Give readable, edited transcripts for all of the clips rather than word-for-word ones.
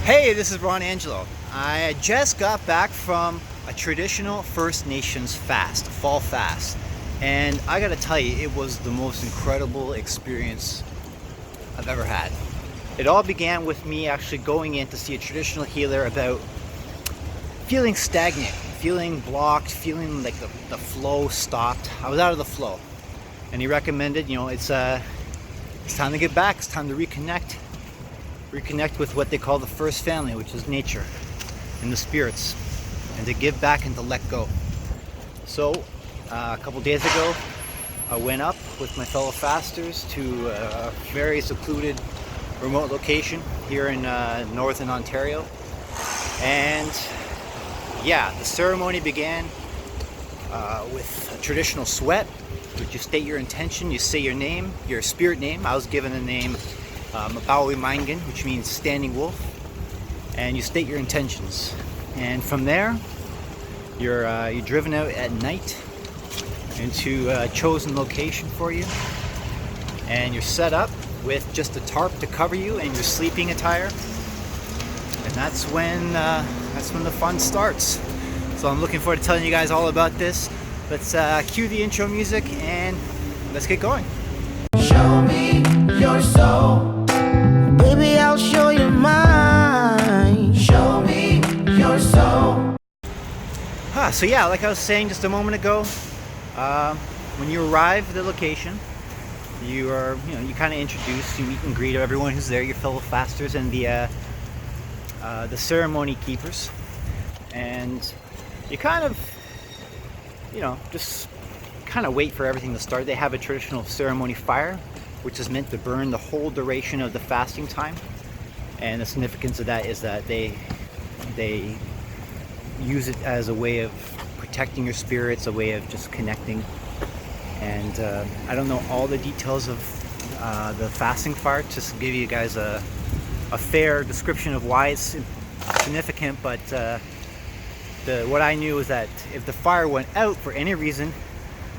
Hey, this is Ron Angelo. I just got back from a traditional First Nations fast, fall fast, and I gotta tell you, it was the most incredible experience I've ever had. It all began with me actually going in to see a traditional healer about feeling stagnant, feeling blocked, feeling like the flow stopped. I was out of the flow, and he recommended, it's time to get back, it's time to reconnect with what they call the first family, which is nature and the spirits, and to give back and to let go. So a couple days ago, I went up with my fellow fasters to a very secluded remote location here in northern Ontario, and the ceremony began with a traditional sweat, which you state your intention, you say your name, your spirit name. I was given the name Mabawi Mangan, which means standing wolf, and you state your intentions. And from there, you're driven out at night into a chosen location for you, and you're set up with just a tarp to cover you and your sleeping attire. And that's when the fun starts. So I'm looking forward to telling you guys all about this. Let's cue the intro music and let's get going. Show me your soul. Baby, I'll show you mine. Show me your soul. So like I was saying just a moment ago, when you arrive at the location, you kind of introduce, you meet and greet everyone who's there, your fellow fasters and the ceremony keepers, and you kind of, just kind of wait for everything to start. They have a traditional ceremony fire, which is meant to burn the whole duration of the fasting time. And the significance of that is that they use it as a way of protecting your spirits, a way of just connecting. And I don't know all the details of the fasting fire, just to give you guys a fair description of why it's significant, but what I knew was that if the fire went out for any reason,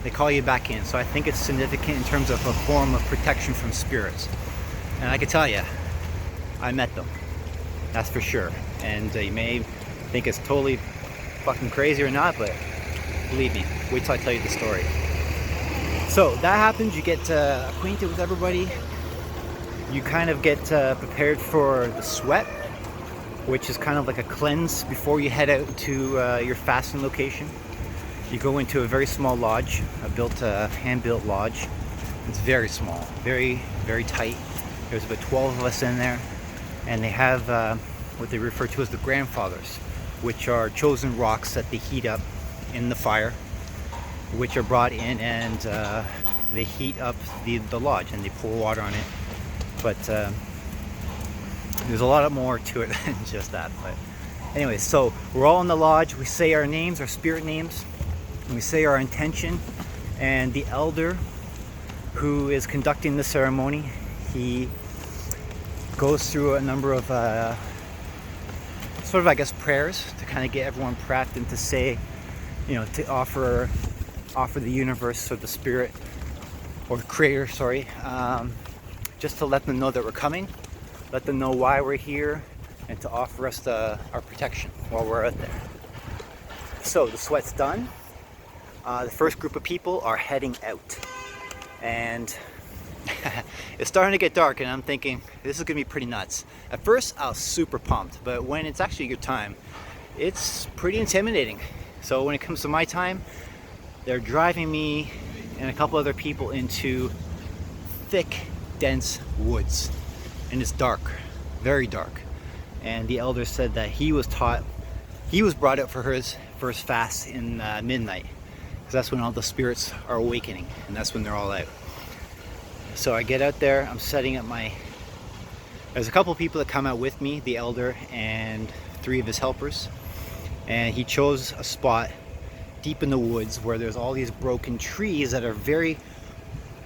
they call you back in. So I think it's significant in terms of a form of protection from spirits. And I can tell you, I met them, that's for sure. And you may think it's totally fucking crazy or not, but believe me, wait till I tell you the story. So that happens, you get acquainted with everybody, you kind of get prepared for the sweat, which is kind of like a cleanse before you head out to your fasting location. You go into a very small lodge, a hand-built lodge. It's very small, very, very tight. There's about 12 of us in there, and they have what they refer to as the grandfathers, which are chosen rocks that they heat up in the fire, which are brought in, and they heat up the lodge, and they pour water on it. But there's a lot more to it than just that. But anyway, so we're all in the lodge, we say our names, our spirit names, and we say our intention, and the elder who is conducting the ceremony, he goes through a number of prayers to kind of get everyone prepped and to say, to offer the universe or the spirit or creator, just to let them know that we're coming, let them know why we're here, and to offer us our protection while we're out there. So the sweat's done. The first group of people are heading out, and it's starting to get dark, and I'm thinking this is gonna be pretty nuts. At first I was super pumped, but when it's actually your time, it's pretty intimidating. So when it comes to my time, they're driving me and a couple other people into thick, dense woods, and it's dark, very dark. And the elder said that he was brought out for his first fast in midnight, because that's when all the spirits are awakening, and that's when they're all out. So I get out there, I'm setting up there's a couple people that come out with me, the elder and 3 of his helpers, and he chose a spot deep in the woods where there's all these broken trees that are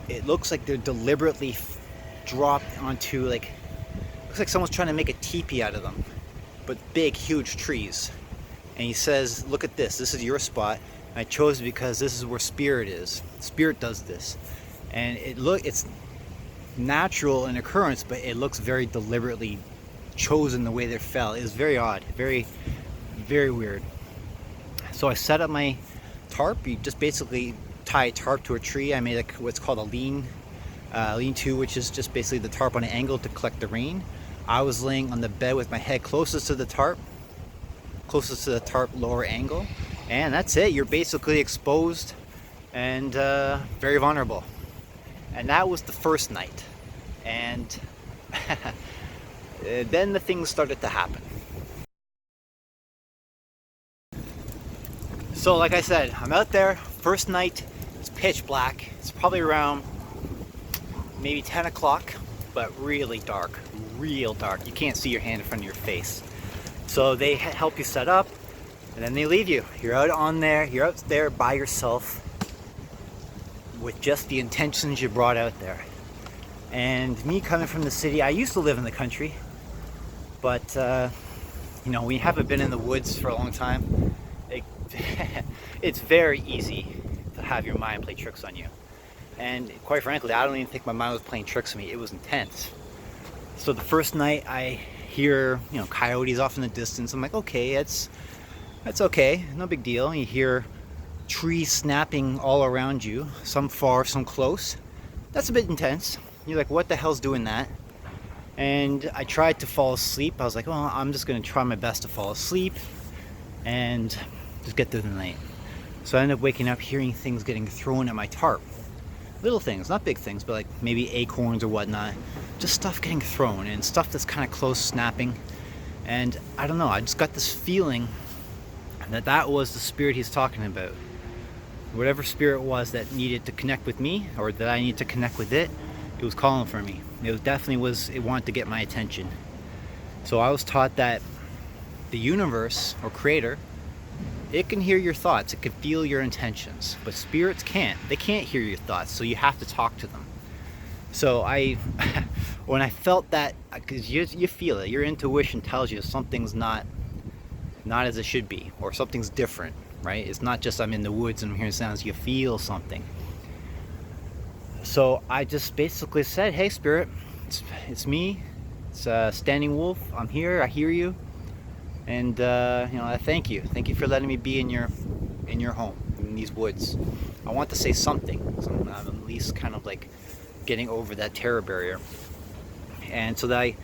it looks like they're deliberately dropped onto, looks like someone's trying to make a teepee out of them, but big, huge trees. And he says, look at this is your spot. I chose it because this is where spirit is. Spirit does this. And it's natural in occurrence, but it looks very deliberately chosen the way they fell. It was very odd, very, very weird. So I set up my tarp. You just basically tie a tarp to a tree. I made like what's called a lean-to, which is just basically the tarp on an angle to collect the rain. I was laying on the bed with my head closest to the tarp lower angle, and that's it. You're basically exposed and very vulnerable. And that was the first night, and then the things started to happen. So like I said, I'm out there, first night, it's pitch black. It's probably around maybe 10 o'clock, but really dark, real dark. You can't see your hand in front of your face. So they help you set up, and then they leave you. You're out there by yourself with just the intentions you brought out there. And me coming from the city, I used to live in the country, but you know, when you haven't been in the woods for a long time, it's very easy to have your mind play tricks on you. And quite frankly, I don't even think my mind was playing tricks on me. It was intense. So the first night I hear, you know, coyotes off in the distance. I'm like, okay, that's okay, no big deal. You hear trees snapping all around you, some far, some close. That's a bit intense. You're like, what the hell's doing that? And I tried to fall asleep. I was like, well, I'm just gonna try my best to fall asleep and just get through the night. So I ended up waking up hearing things getting thrown at my tarp. Little things, not big things, but like maybe acorns or whatnot. Just stuff getting thrown, and stuff that's kind of close, snapping. And I don't know, I just got this feeling that was the spirit he's talking about. Whatever spirit was that needed to connect with me, or that I needed to connect with it, it was calling for me. It wanted to get my attention. So I was taught that the universe, or creator, it can hear your thoughts, it can feel your intentions, but spirits can't. They can't hear your thoughts, so you have to talk to them. So when I felt that, because you feel it, your intuition tells you something's not as it should be, or something's different, right? It's not just I'm in the woods and I'm hearing sounds, you feel something. So I just basically said, hey spirit, it's me, it's Standing Wolf, I'm here, I hear you. And you know, I thank you for letting me be in your home, in these woods. I want to say something, so I'm at least kind of like getting over that terror barrier. And so that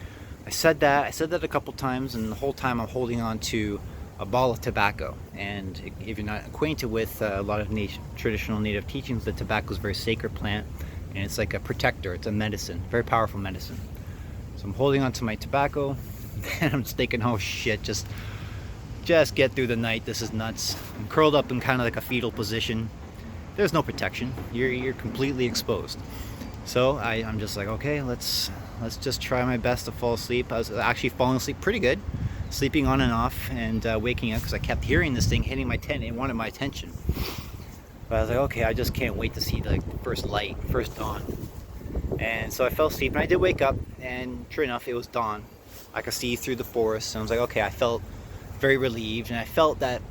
I said that a couple times, and the whole time I'm holding on to a ball of tobacco. And if you're not acquainted with a lot of traditional native teachings, the tobacco is a very sacred plant, and it's like a protector, it's a medicine, very powerful medicine. So I'm holding on to my tobacco, and I'm just thinking, oh shit, just get through the night, this is nuts. I'm curled up in kind of like a fetal position. There's no protection, you're completely exposed. So I'm just like, okay, let's just try my best to fall asleep. I was actually falling asleep pretty good, sleeping on and off, and waking up because I kept hearing this thing hitting my tent. It wanted my attention. But I was like, okay, I just can't wait to see the first light, first dawn. And so I fell asleep, and I did wake up, and sure enough, it was dawn. I could see through the forest, and I was like, okay, I felt very relieved, and I felt that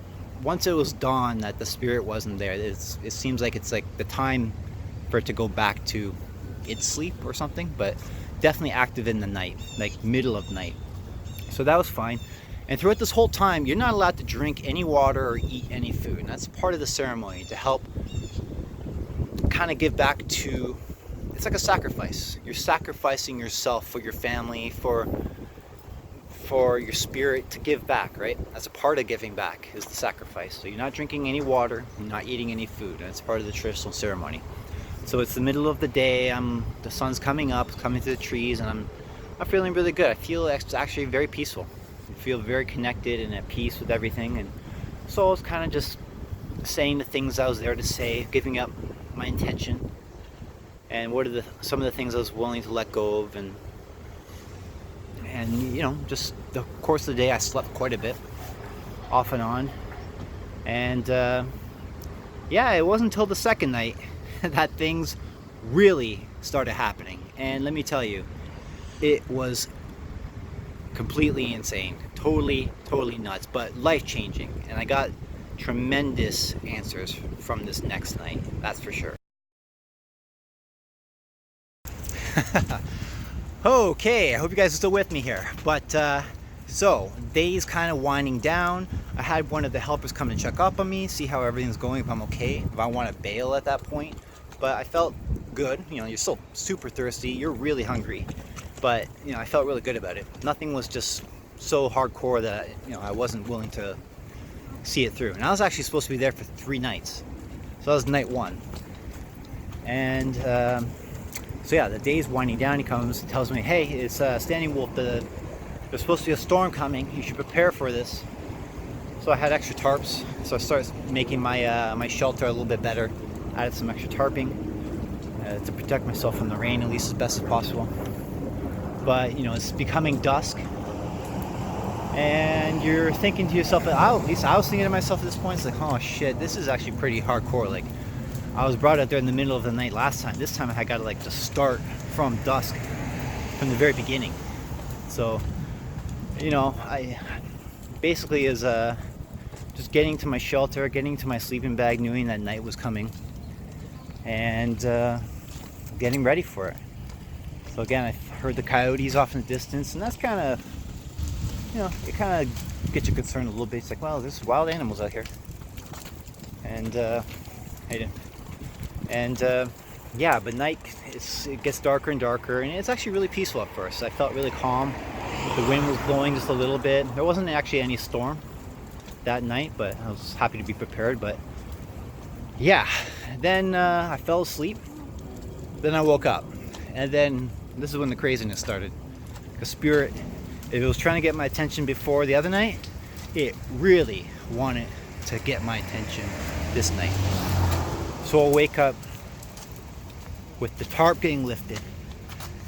once it was dawn, that the spirit wasn't there. It seems like it's like the time for it to go back to its sleep or something, but definitely active in the night, like middle of night. So that was fine. And throughout this whole time, you're not allowed to drink any water or eat any food, and that's part of the ceremony to help kind of give back to, it's like a sacrifice. You're sacrificing yourself for your family, for your spirit, to give back, right? That's a part of giving back, is the sacrifice. So you're not drinking any water, you're not eating any food, and it's part of the traditional ceremony. So it's the middle of the day, the sun's coming up, coming through the trees, and I'm feeling really good. I feel it's actually very peaceful. I feel very connected and at peace with everything. And so I was kind of just saying the things I was there to say, giving up my intention, and what are some of the things I was willing to let go of, and you know, just the course of the day I slept quite a bit, off and on. And yeah, it wasn't until the second night that things really started happening. And let me tell you, it was completely insane, totally nuts, but life-changing. And I got tremendous answers from this next night, that's for sure. Okay, I hope you guys are still with me here. But so day's kind of winding down. I had one of the helpers come and check up on me, see how everything's going, if I'm okay, if I want to bail at that point. But I felt good. You know, you're still super thirsty, you're really hungry, but you know, I felt really good about it. Nothing was just so hardcore that I wasn't willing to see it through. And I was actually supposed to be there for 3 nights, so that was night 1. And so yeah, the day's winding down. He comes and tells me, hey, it's Standing Wolf, there's supposed to be a storm coming, you should prepare for this. So I had extra tarps, so I started making my my shelter a little bit better. Added some extra tarping to protect myself from the rain, at least as best as possible. But you know, it's becoming dusk, and you're thinking to yourself, at least I was thinking to myself at this point, it's like, oh shit, this is actually pretty hardcore. Like, I was brought out there in the middle of the night last time. This time I got to like just start from dusk, from the very beginning. So, you know, I basically is just getting to my shelter, getting to my sleeping bag, knowing that night was coming, and getting ready for it. So again, I heard the coyotes off in the distance, and that's kind of, you know, it kind of gets you concerned a little bit. It's like, well, there's wild animals out here, and yeah, but night it gets darker and darker, and it's actually really peaceful at first. I felt really calm. The wind was blowing just a little bit. There wasn't actually any storm that night, but I was happy to be prepared. But yeah, then I fell asleep. Then I woke up, and then this is when the craziness started. The spirit, if it was trying to get my attention before the other night, it really wanted to get my attention this night. So I'll wake up with the tarp getting lifted,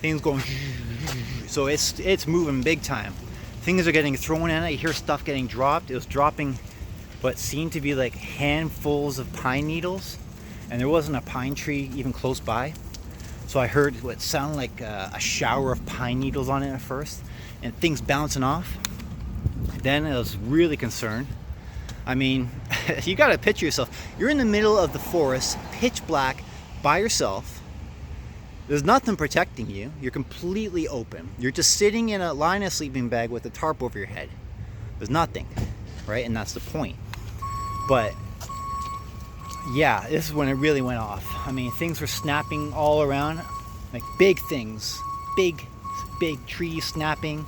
things going, so it's moving big time. Things are getting thrown at it. You hear stuff getting dropped. It was dropping what seemed to be like handfuls of pine needles, and there wasn't a pine tree even close by. So I heard what sounded like a shower of pine needles on it at first, and things bouncing off. Then I was really concerned. I mean, you gotta picture yourself. You're in the middle of the forest, pitch black, by yourself. There's nothing protecting you. You're completely open. You're just sitting in a line of sleeping bag with a tarp over your head. There's nothing, right? And that's the point. But yeah, this is when it really went off. I mean, things were snapping all around, like big things, big trees snapping,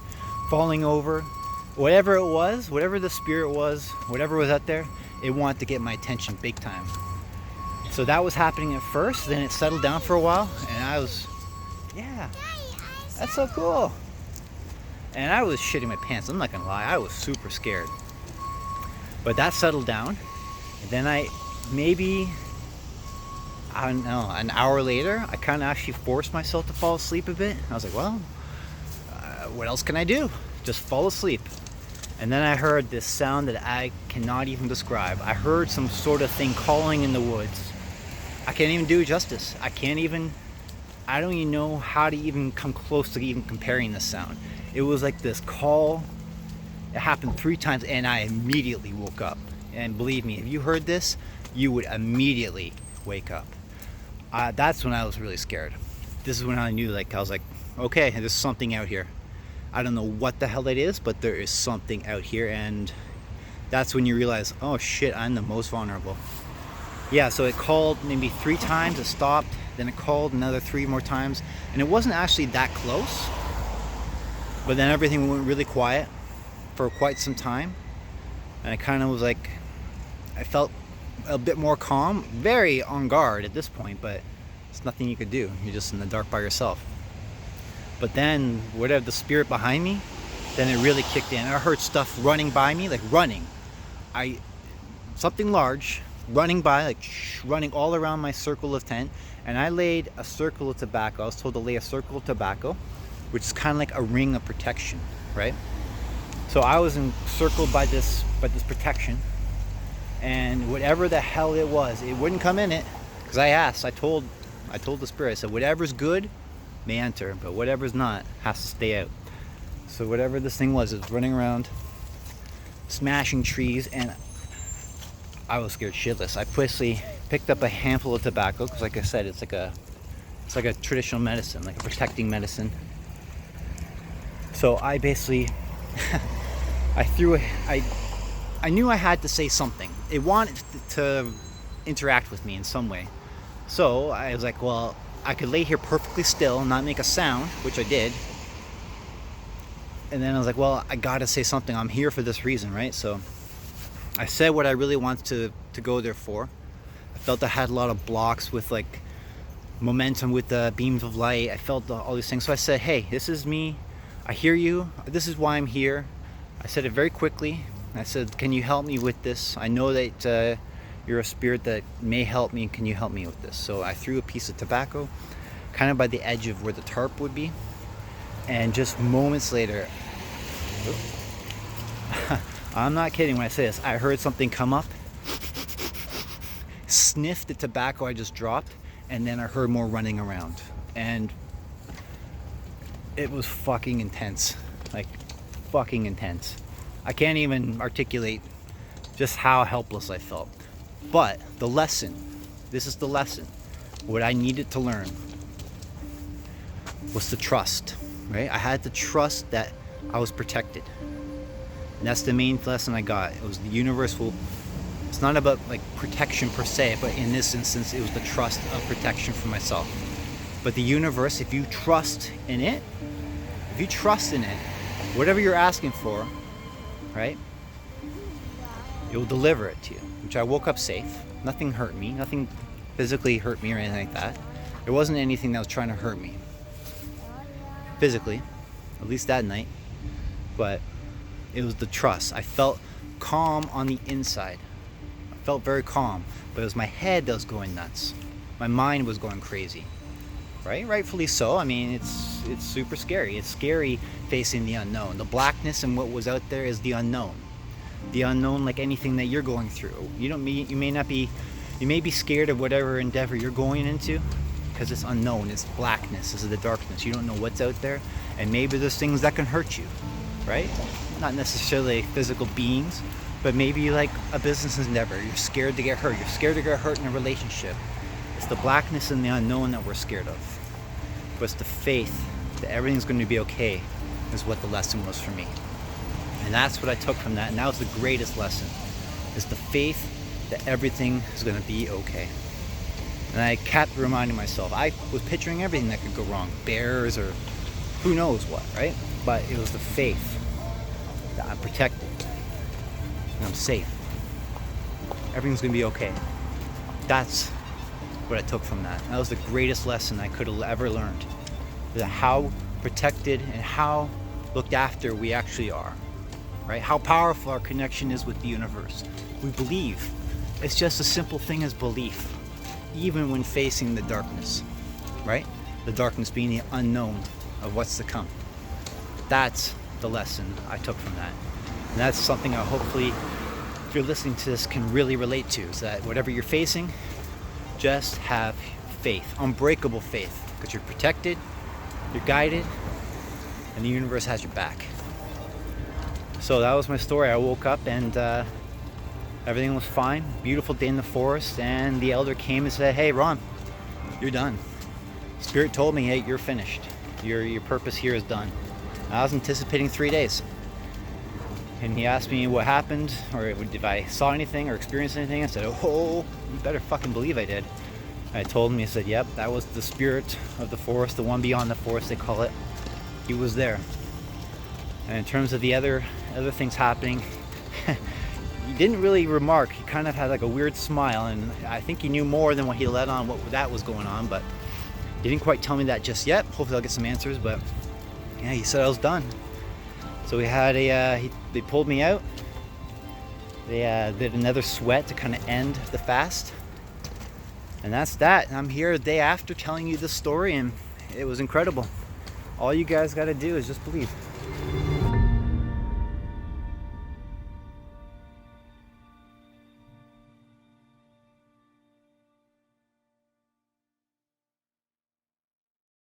falling over. Whatever it was, whatever the spirit was, whatever was out there, it wanted to get my attention big time. So that was happening at first, then it settled down for a while, and I was, yeah, that's so cool. And I was shitting my pants, I'm not gonna lie, I was super scared. But that settled down, and then I don't know, an hour later, I kind of actually forced myself to fall asleep a bit. I was like, well, what else can I do? Just fall asleep. And then I heard this sound that I cannot even describe. I heard some sort of thing calling in the woods. I can't even do it justice. I don't even know how to even come close to even comparing this sound. It was like this call. It happened 3 times, and I immediately woke up. And believe me, if you heard this, you would immediately wake up. That's when I was really scared. This is when I knew, like, I was like, okay, there's something out here. I don't know what the hell that is, but there is something out here, and that's when you realize, oh shit, I'm the most vulnerable. Yeah, so it called maybe 3 times, it stopped, then it called another 3 more times, and it wasn't actually that close, but then everything went really quiet for quite some time, and I kind of was like, I felt a bit more calm, very on guard at this point, but it's nothing you could do. You're just in the dark by yourself. But then, whatever the spirit behind me, then it really kicked in. I heard stuff running by me, like running. Something large, running by, like running all around my circle of tent. And I laid a circle of tobacco. I was told to lay a circle of tobacco, which is kind of like a ring of protection, right? So I was encircled by this protection. And whatever the hell it was, it wouldn't come in it. Because I told the spirit, I said, whatever's good may enter, but whatever's not has to stay out. So whatever this thing was, it was running around, smashing trees, and I was scared shitless. I quickly picked up a handful of tobacco, because like I said, it's like a traditional medicine, like a protecting medicine. So I basically, I knew I had to say something. It wanted to interact with me in some way. So I was like, well, I could lay here perfectly still and not make a sound, which I did. And then I was like, well, I gotta say something. I'm here for this reason, right? So I said what I really wanted to go there for. I felt I had a lot of blocks with like momentum with the beams of light. I felt all these things. So I said, hey, this is me. I hear you. This is why I'm here. I said it very quickly. I said, can you help me with this? I know that you're a spirit that may help me. Can you help me with this? So I threw a piece of tobacco kind of by the edge of where the tarp would be. And just moments later, I'm not kidding when I say this, I heard something come up, sniffed the tobacco I just dropped, and then I heard more running around. And it was fucking intense. Like, fucking intense. I can't even articulate just how helpless I felt. But the lesson, this is the lesson, what I needed to learn was to trust. Right? I had to trust that I was protected. And that's the main lesson I got. It was the universe will, it's not about like protection per se, but in this instance, it was the trust of protection for myself. But the universe, if you trust in it, whatever you're asking for, right? It will deliver it to you, which I woke up safe. Nothing hurt me. Nothing physically hurt me or anything like that. There wasn't anything that was trying to hurt me. Physically, at least that night, but it was the trust. I felt calm on the inside. I felt very calm, but it was my head that was going nuts. My mind was going crazy, right? Rightfully so. I mean, it's super scary. It's scary facing the unknown. The blackness and what was out there is the unknown. The unknown, like anything that you're going through. You may be scared of whatever endeavor you're going into, because it's unknown, it's blackness, this is the darkness. You don't know what's out there, and maybe there's things that can hurt you, right? Not necessarily physical beings, but maybe like a business endeavor. You're scared to get hurt. You're scared to get hurt in a relationship. It's the blackness and the unknown that we're scared of. But it's the faith that everything's going to be okay is what the lesson was for me. And that's what I took from that, and that was the greatest lesson, is the faith that everything is going to be okay. And I kept reminding myself, I was picturing everything that could go wrong, bears or who knows what, right? But it was the faith that I'm protected and I'm safe. Everything's gonna be okay. That's what I took from that. That was the greatest lesson I could have ever learned. That how protected and how looked after we actually are, right? How powerful our connection is with the universe. We believe. It's just a simple thing as belief. Even when facing the darkness, right? The darkness being the unknown of what's to come. That's the lesson I took from that. And that's something I hopefully, if you're listening to this, can really relate to, is that whatever you're facing, just have faith, unbreakable faith, because you're protected, you're guided, and the universe has your back. So that was my story. I woke up and everything was fine. Beautiful day in the forest, and the elder came and said, hey Ron, you're done. Spirit told me, hey, you're finished. Your purpose here is done. I was anticipating 3 days. And he asked me what happened, or if I saw anything or experienced anything. I said, oh, you better fucking believe I did. I told him, he said, yep, that was the spirit of the forest, the one beyond the forest, they call it. He was there. And in terms of the other things happening, he didn't really remark. He kind of had like a weird smile, and I think he knew more than what he let on what that was going on, but he didn't quite tell me that just yet. Hopefully I'll get some answers, but yeah, he said I was done. So we had they pulled me out. They did another sweat to kind of end the fast. And that's that. I'm here a day after telling you this story, and it was incredible. All you guys got to do is just believe.